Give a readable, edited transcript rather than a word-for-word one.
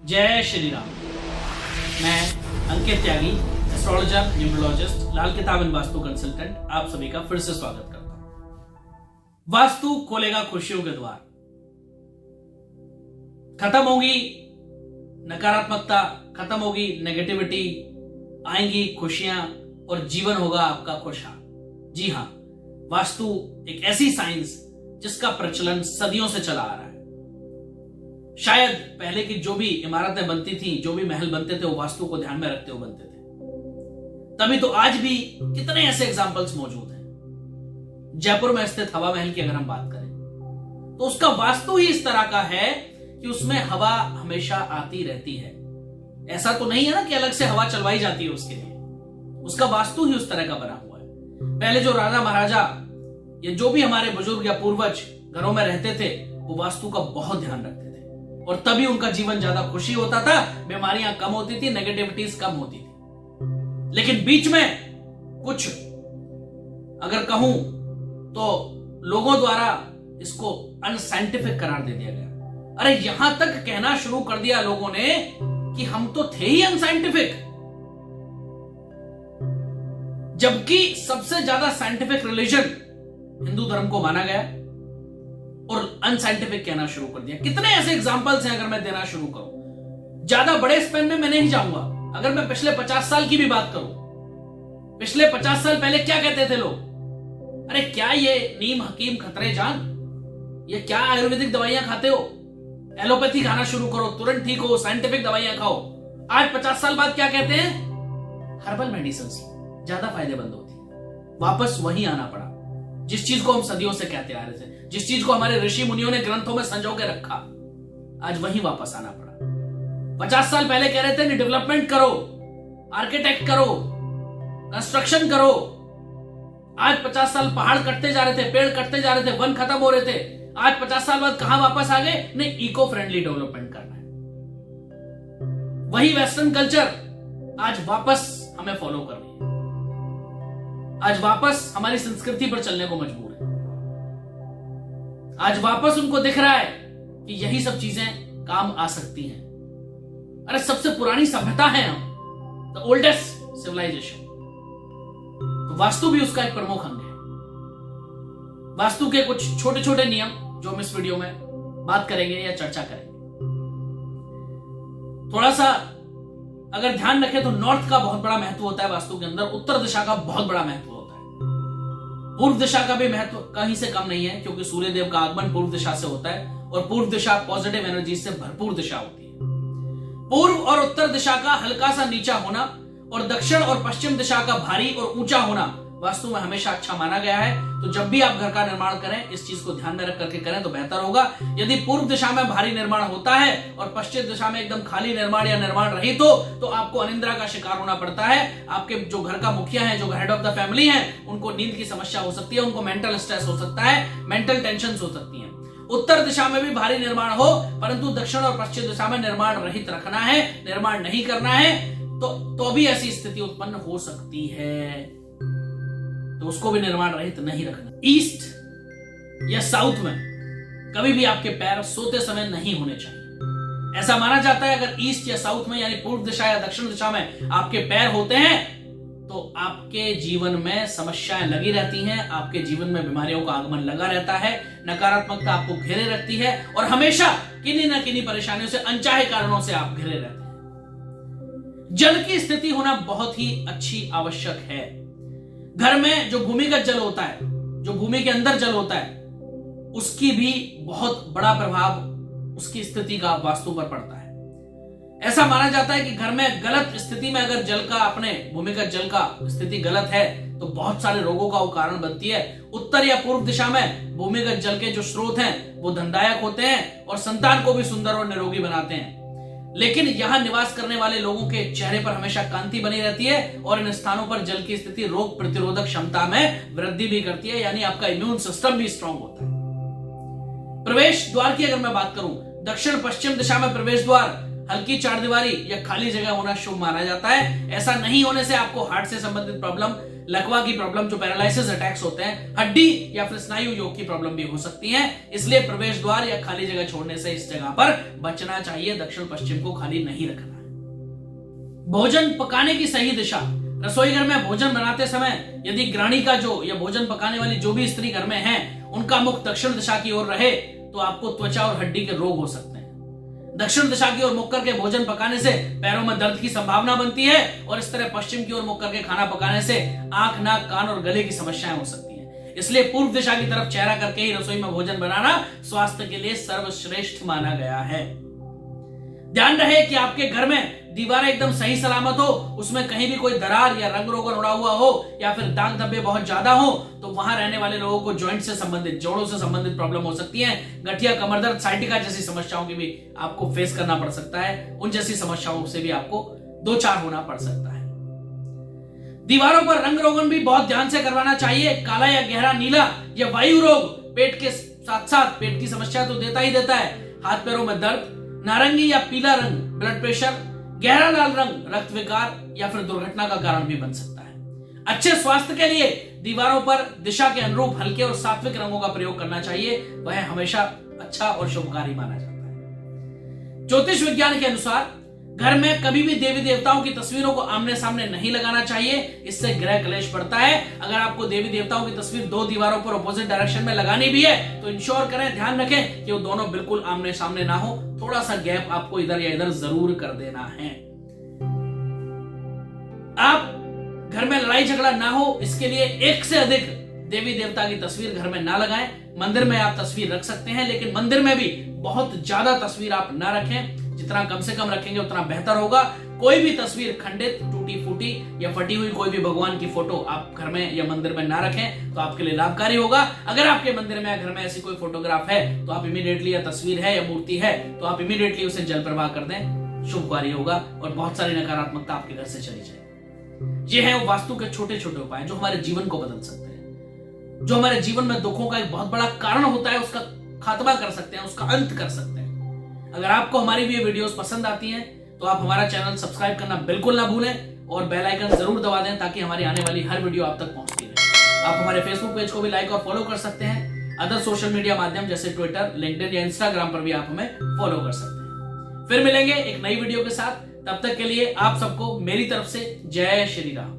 जय श्री राम। मैं अंकित त्यागी, astrologer, numerologist, लाल किताब एंड वास्तु कंसल्टेंट, आप सभी का फिर से स्वागत करता हूं। वास्तु खोलेगा खुशियों के द्वार। खत्म होगी नकारात्मकता, खत्म होगी नेगेटिविटी, आएंगी खुशियां और जीवन होगा आपका खुशहाल। जी हां, वास्तु एक ऐसी साइंस जिसका प्रचलन सदियों से चला आ रहा है। शायद पहले की जो भी इमारतें बनती थी, जो भी महल बनते थे, वो वास्तु को ध्यान में रखते हुए बनते थे। तभी तो आज भी कितने ऐसे एग्जाम्पल्स मौजूद हैं। जयपुर में स्थित हवा महल की अगर हम बात करें तो उसका वास्तु ही इस तरह का है कि उसमें हवा हमेशा आती रहती है। ऐसा तो नहीं है ना कि अलग से हवा चलवाई जाती है उसके लिए, उसका वास्तु ही उस तरह का बना हुआ है। पहले जो राजा महाराजा या जो भी हमारे बुजुर्ग या पूर्वज घरों में रहते थे, वो वास्तु का बहुत ध्यान रखते थे और तभी उनका जीवन ज्यादा खुशी होता था, बीमारियां कम होती थी, नेगेटिविटीज कम होती थी। लेकिन बीच में कुछ अगर कहूं तो लोगों द्वारा इसको अनसाइंटिफिक करार दे दिया गया। अरे यहां तक कहना शुरू कर दिया लोगों ने कि हम तो थे ही अनसाइंटिफिक, जबकि सबसे ज्यादा साइंटिफिक रिलीजन हिंदू धर्म को माना गया और अनसाइंटिफिक कहना शुरू कर दिया। कितने ऐसे एग्जांपल्स हैं, अगर मैं देना शुरू करूं, ज्यादा बड़े स्पेन में मैं नहीं जाऊंगा। अगर मैं पिछले 50 साल की भी बात करूं, पिछले 50 साल पहले क्या कहते थे लोग? अरे क्या ये नीम हकीम खतरे जान, ये क्या आयुर्वेदिक दवाइयां खाते हो, एलोपैथी खाना शुरू करो, तुरंत ठीक हो, साइंटिफिक दवाइयां खाओ। आज 50 साल बाद क्या कहते हैं? हर्बल मेडिसिन ज्यादा फायदेमंद होती है। वापस वहीं आना पड़ा जिस चीज को हम सदियों से कहते आ रहे थे, जिस चीज को हमारे ऋषि मुनियों ने ग्रंथों में संजो के रखा, आज वहीं वापस आना पड़ा। 50 साल पहले कह रहे थे कि डेवलपमेंट करो, आर्किटेक्ट करो, कंस्ट्रक्शन करो। आज 50 साल पहाड़ कटते जा रहे थे, पेड़ कटते जा रहे थे, वन खत्म हो रहे थे। आज 50 साल बाद कहां वापस आ गए? नहीं, इको फ्रेंडली डेवलपमेंट करना है। वही वेस्टर्न कल्चर आज वापस हमें फॉलो कर रही है, आज वापस हमारी संस्कृति पर चलने को मजबूर है। आज वापस उनको दिख रहा है कि यही सब चीजें काम आ सकती हैं। अरे सबसे पुरानी सभ्यता है हम, द ओल्डेस्ट सिविलाइजेशन। तो वास्तु भी उसका एक प्रमुख अंग है। वास्तु के कुछ छोटे छोटे नियम जो हम इस वीडियो में बात करेंगे या चर्चा करेंगे। थोड़ा सा अगर ध्यान रखें तो नॉर्थ का बहुत बड़ा महत्व होता है वास्तु के अंदर, उत्तर दिशा का बहुत बड़ा महत्व होता है, पूर्व दिशा का भी महत्व कहीं से कम नहीं है, क्योंकि सूर्य देव का आगमन पूर्व दिशा से होता है और पूर्व दिशा पॉजिटिव एनर्जी से भरपूर दिशा होती है। पूर्व और उत्तर दिशा का हल्का सा नीचा होना और दक्षिण और पश्चिम दिशा का भारी और ऊंचा होना वास्तु में हमेशा अच्छा माना गया है। तो जब भी आप घर का निर्माण करें, इस चीज को ध्यान में रख करके करें तो बेहतर होगा। यदि पूर्व दिशा में भारी निर्माण होता है और पश्चिम दिशा में एकदम खाली निर्माण या निर्माण रहित हो, तो आपको अनिद्रा का शिकार होना पड़ता है। आपके जो घर का मुखिया है, जो हेड ऑफ द फैमिली है, उनको नींद की समस्या हो सकती है, उनको मेंटल स्ट्रेस हो सकता है, मेंटल टेंशन हो सकती है। उत्तर दिशा में भी भारी निर्माण हो, परंतु दक्षिण और पश्चिम दिशा में निर्माण रहित रखना है, निर्माण नहीं करना है, तो भी ऐसी स्थिति उत्पन्न हो सकती है, तो उसको भी निर्माण रहित नहीं रखना। ईस्ट या साउथ में कभी भी आपके पैर सोते समय नहीं होने चाहिए। ऐसा माना जाता है अगर ईस्ट या साउथ में यानी पूर्व दिशा या दक्षिण दिशा में आपके पैर होते हैं तो आपके जीवन में समस्याएं लगी रहती हैं, आपके जीवन में बीमारियों का आगमन लगा रहता है, नकारात्मकता आपको घेरे रखती है और हमेशा किन्हीं न किन्हीं परेशानियों से, अनचाहे कारणों से आप घिरे रहते हैं। जल की स्थिति होना बहुत ही अच्छी आवश्यक है। घर में जो भूमिगत जल होता है, जो भूमि के अंदर जल होता है, उसकी भी बहुत बड़ा प्रभाव उसकी स्थिति का वास्तु पर पड़ता है। ऐसा माना जाता है कि घर में गलत स्थिति में अगर जल का, अपने भूमिगत जल का स्थिति गलत है तो बहुत सारे रोगों का वो कारण बनती है। उत्तर या पूर्व दिशा में भूमिगत जल के जो स्रोत हैं वो धनदायक होते हैं और संतान को भी सुंदर और निरोगी बनाते हैं। लेकिन यहां निवास करने वाले लोगों के चेहरे पर हमेशा कांति बनी रहती है और इन स्थानों पर जल की स्थिति रोग प्रतिरोधक क्षमता में वृद्धि भी करती है, यानी आपका इम्यून सिस्टम भी स्ट्रांग होता है। प्रवेश द्वार की अगर मैं बात करूं, दक्षिण पश्चिम दिशा में प्रवेश द्वार हल्की चारदीवारी या खाली जगह होना शुभ माना जाता है। ऐसा नहीं होने से आपको हार्ट से संबंधित प्रॉब्लम, लकवा की प्रॉब्लम, जो पैरालिसिस अटैक्स होते हैं, हड्डी या फिर स्नायु योग की प्रॉब्लम भी हो सकती है। इसलिए प्रवेश द्वार या खाली जगह छोड़ने से इस जगह पर बचना चाहिए। दक्षिण पश्चिम को खाली नहीं रखना है। भोजन पकाने की सही दिशा। रसोई घर में भोजन बनाते समय यदि गृहिणी का जो या भोजन पकाने वाली जो भी स्त्री घर में है उनका मुख दक्षिण दिशा की ओर रहे तो आपको त्वचा और हड्डी के रोग हो सकते हैं। दक्षिण दिशा की ओर मुख करके भोजन पकाने से पैरों में दर्द की संभावना बनती है और इस तरह पश्चिम की ओर मुख करके खाना पकाने से आंख, नाक, कान और गले की समस्याएं हो सकती हैं। इसलिए पूर्व दिशा की तरफ चेहरा करके ही रसोई में भोजन बनाना स्वास्थ्य के लिए सर्वश्रेष्ठ माना गया है। ध्यान रहे कि आपके घर में दीवारें एकदम सही सलामत हो, उसमें कहीं भी कोई दरार या रंग रोगन उड़ा हुआ हो या फिर दाग धब्बे बहुत ज्यादा हो तो वहां रहने वाले लोगों को जॉइंट से संबंधित, जोड़ों से संबंधित प्रॉब्लम हो सकती है। गठिया, कमर दर्द, साइटिका जैसी समस्याओं की भी आपको फेस करना पड़ सकता है। उन जैसी समस्याओं से भी आपको दो चार होना पड़ सकता है। दीवारों पर रंग रोगन भी बहुत ध्यान से करवाना चाहिए। काला या गहरा नीला या वायु रोग पेट के साथ साथ पेट की समस्या तो देता ही देता है। हाथ पैरों में दर्द, नारंगी या पीला रंग ब्लड प्रेशर, गहरा लाल रंग रक्त विकार या फिर दुर्घटना का कारण भी बन सकता है। अच्छे स्वास्थ्य के लिए दीवारों पर दिशा के अनुरूप हल्के और सात्विक रंगों का प्रयोग करना चाहिए। वह हमेशा अच्छा और शुभकारी माना जाता है। ज्योतिष विज्ञान के अनुसार घर में कभी भी देवी देवताओं की तस्वीरों को आमने सामने नहीं लगाना चाहिए, इससे ग्रह क्लेश बढ़ता है। अगर आपको देवी देवताओं की तस्वीर दो दीवारों पर अपोजिट डायरेक्शन में लगानी भी है तो इंश्योर करें, ध्यान रखें कि वो दोनों बिल्कुल आमने सामने ना हो। थोड़ा सा गैप आपको इधर या इधर जरूर कर देना है। आप घर में लड़ाई झगड़ा ना हो इसके लिए एक से अधिक देवी देवता की तस्वीर घर में ना लगाएं। मंदिर में आप तस्वीर रख सकते हैं, लेकिन मंदिर में भी बहुत ज्यादा तस्वीर आप ना रखें। जितना कम से कम रखेंगे उतना बेहतर होगा। कोई भी तस्वीर खंडित, टूटी फूटी या फटी हुई कोई भी भगवान की फोटो आप घर में या मंदिर में ना रखें तो आपके लिए लाभकारी होगा। अगर आपके मंदिर में या घर में ऐसी कोई फोटोग्राफ है तो आप इमीडिएटली, या तस्वीर है या मूर्ति है तो आप इमीडिएटली उसे जल प्रवाह कर दें, शुभकारी होगा और बहुत सारी नकारात्मकता आपके घर से चली जाएगी। ये है वो वास्तु के छोटे छोटे उपाय जो हमारे जीवन को बदल सकते हैं, जो हमारे जीवन में दुखों का एक बहुत बड़ा कारण होता है उसका खात्मा कर सकते हैं, उसका अंत कर सकते हैं। अगर आपको हमारी भी ये वीडियोस पसंद आती हैं तो आप हमारा चैनल सब्सक्राइब करना बिल्कुल ना भूलें और बेल आइकन जरूर दबा दें ताकि हमारी आने वाली हर वीडियो आप तक पहुंचती रहे। आप हमारे फेसबुक पेज को भी लाइक और फॉलो कर सकते हैं। अदर सोशल मीडिया माध्यम जैसे ट्विटर, लिंक्डइन या इंस्टाग्राम पर भी आप हमें फॉलो कर सकते हैं। फिर मिलेंगे एक नई वीडियो के साथ। तब तक के लिए आप सबको मेरी तरफ से जय श्री राम।